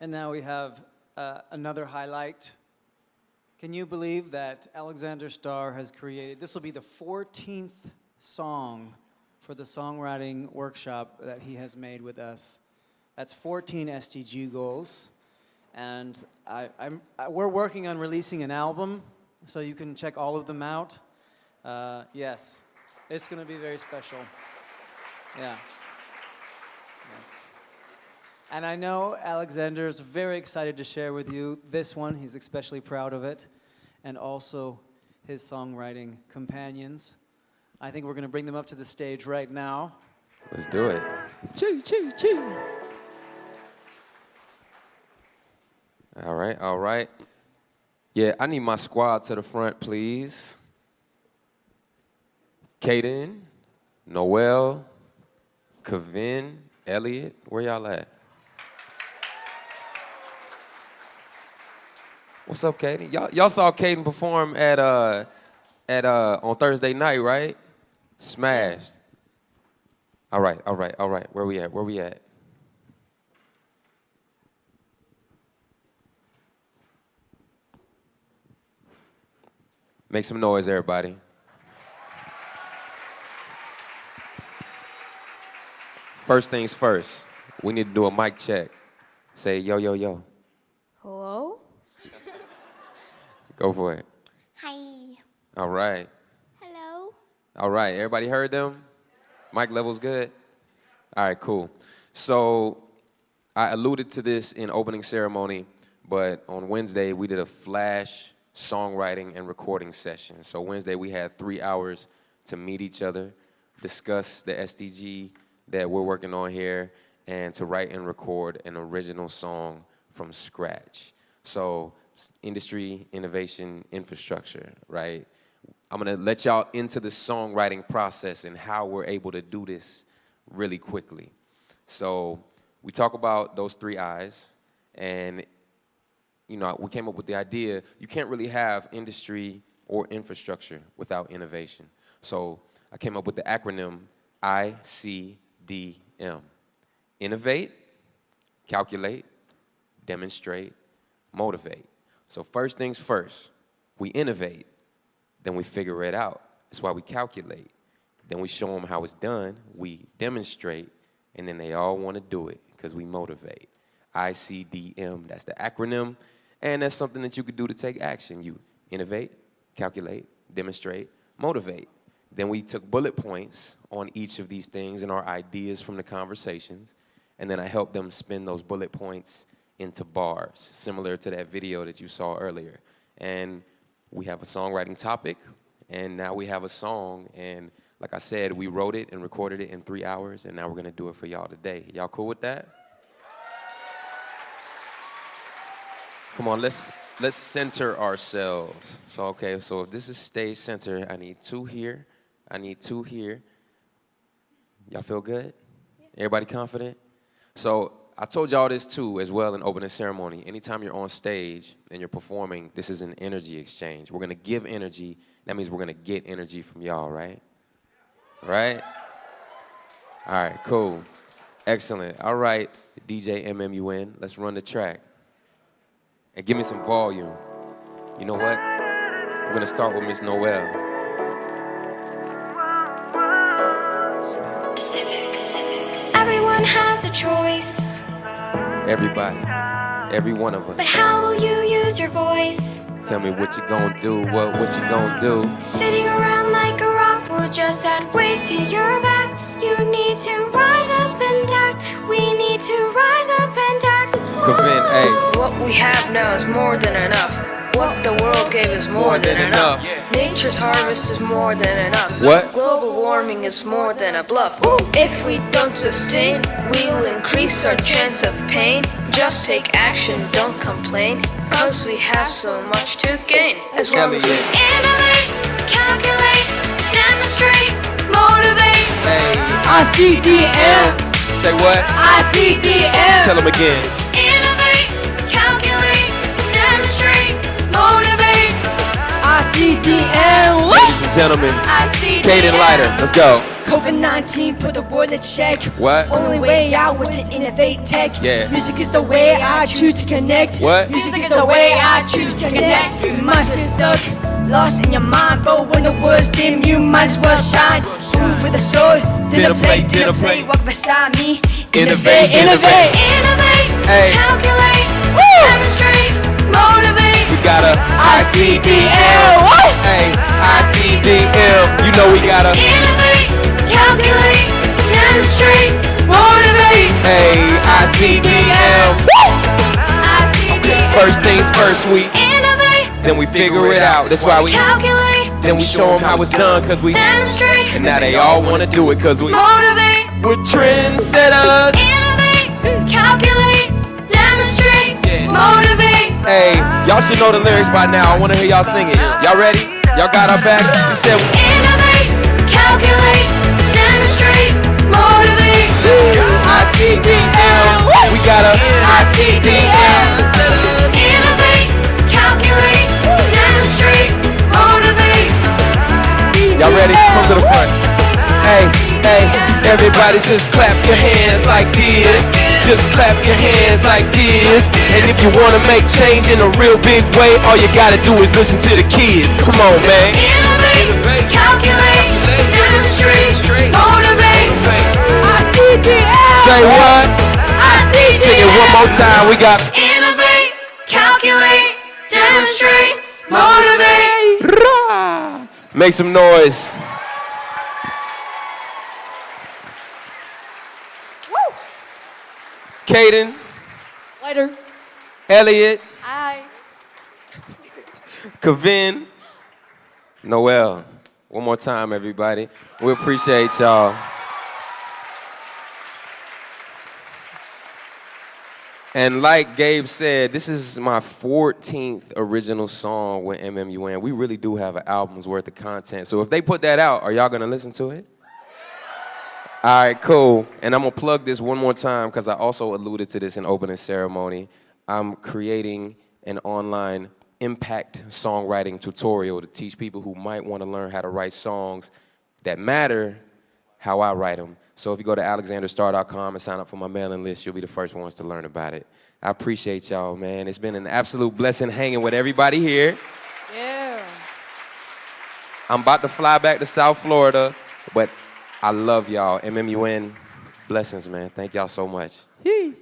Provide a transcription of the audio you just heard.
And now we have another highlight. Can you believe that Alexander Starr has created, this will be the 14th song for the songwriting workshop that he has made with us. That's 14 SDG goals. And we're working on releasing an album, so you can check all of them out. Yes, it's going to be very special. Yeah. Yes. And I know Alexander is very excited to share with you this one. He's especially proud of it. And also his songwriting companions. I think we're going to bring them up to the stage right now. Let's do it. Chee, chee, chee. All right, all right. Yeah, I need my squad to the front, please. Kaden, Noel, Kevin, Elliot, where y'all at? What's up, Kaden? Y'all saw Kaden perform at on Thursday night, right? Smashed. All right, all right, all right. Where we at? Where we at? Make some noise, everybody. First things first, we need to do a mic check. Say yo, yo, yo. Hello? Go for it. Hi. All right. Hello? All right, everybody heard them? Mic level's good? All right, cool. So I alluded to this in opening ceremony, but on Wednesday we did a flash songwriting and recording session. So Wednesday we had 3 hours to meet each other, discuss the SDG that we're working on here, and to write and record an original song from scratch. So industry, innovation, infrastructure, right? I'm gonna let y'all into the songwriting process and how we're able to do this really quickly. So we talk about those 3 I's, and you know, we came up with the idea, you can't really have industry or infrastructure without innovation. So I came up with the acronym I.C.D.M. Innovate, calculate, demonstrate, motivate. So first things first, we innovate, then we figure it out. That's why we calculate. Then we show them how it's done, we demonstrate, and then they all want to do it because we motivate. I.C.D.M, that's the acronym, and that's something that you could do to take action. You innovate, calculate, demonstrate, motivate. Then we took bullet points on each of these things and our ideas from the conversations, and then I helped them spin those bullet points into bars, similar to that video that you saw earlier. And we have a songwriting topic, and now we have a song, and like I said, we wrote it and recorded it in 3 hours, and now we're gonna do it for y'all today. Y'all cool with that? Come on, let's center ourselves. So, okay, so if this is stage center, I need 2 here, I need 2 here. Y'all feel good? Yeah. Everybody confident? So I told y'all this too as well in opening ceremony. Anytime you're on stage and you're performing, this is an energy exchange. We're gonna give energy, that means we're gonna get energy from y'all, right? Right? All right, cool. Excellent. All right, DJ MMUN, let's run the track. And give me some volume. You know what? We're gonna start with Miss Noel. Everyone has a choice. Everybody, every one of us. But how will you use your voice? Tell me what you gonna do, what you gonna do? Sitting around like a rock will just add weight to your back. You need to rise up and act. We need to rise up and act. Kevin, hey. What we have now is more than enough. What the world gave is more than enough. Nature's harvest is more than enough. What? Global warming is more than a bluff. If we don't sustain, we'll increase our chance of pain. Just take action, don't complain, cause we have so much to gain. As long as we innovate, calculate, demonstrate, motivate. Hey. I.C.D.M. Say what? I.C.D.M. Tell them again. Innovate, calculate, demonstrate, motivate. I.C.D.M. Ladies and gentlemen, I.C.D.M. Caden Lighter. Let's go. COVID-19 put the world in check. What? Only way out was to innovate tech. Yeah. Music is the way I choose to connect. What? Music is the way I choose to connect. Your mind feels stuck, lost in your mind, but when the world's dim, you might as well shine. Food for the soul, dinner plate, walk beside me. Innovate. Innovate, Hey. calculate, demonstrate, motivate. We got a I.C.D.M. Hey, I.C.D.M. You know we got a Innovate, calculate, demonstrate, motivate. Hey, I.C.D.M. I.C.D.M. First things first, we Innovate, then we figure it out. That's why we calculate, then we show them how it's done, cause we demonstrate, and now they all wanna do it, cause we motivate. we're trendsetters. Innovate, calculate, demonstrate, motivate. Hey, y'all should know the lyrics by now. I wanna hear y'all sing it. Y'all ready? Y'all got our backs? We said Innovate, calculate, demonstrate, motivate. I.C.D.M. We got a I.C.D.M. Innovate, calculate, demonstrate, motivate. Y'all ready? Come to the front. Hey, everybody just clap your hands like this. Just clap your hands like this. And if you wanna make change in a real big way, all you gotta do is listen to the kids. Come on, man. Innovate, calculate, demonstrate, motivate. I.C.D.M. Say what? I.C.D.M. Sing it one more time. We got Innovate, calculate, demonstrate, motivate. Rah! Make some noise. Caden, Later. Elliot, Hi. Kevin, Noel. One more time, everybody. We appreciate y'all. And like Gabe said, this is my 14th original song with MMUN. We really do have an album's worth of content. So if they put that out, are y'all gonna listen to it? All right, cool. And I'm gonna plug this one more time because I also alluded to this in opening ceremony. I'm creating an online impact songwriting tutorial to teach people who might want to learn how to write songs that matter how I write them. So if you go to alexanderstar.com and sign up for my mailing list, you'll be the first ones to learn about it. I appreciate y'all, man. It's been an absolute blessing hanging with everybody here. Yeah. I'm about to fly back to South Florida, but I love y'all. MMUN, blessings, man. Thank y'all so much. Yee.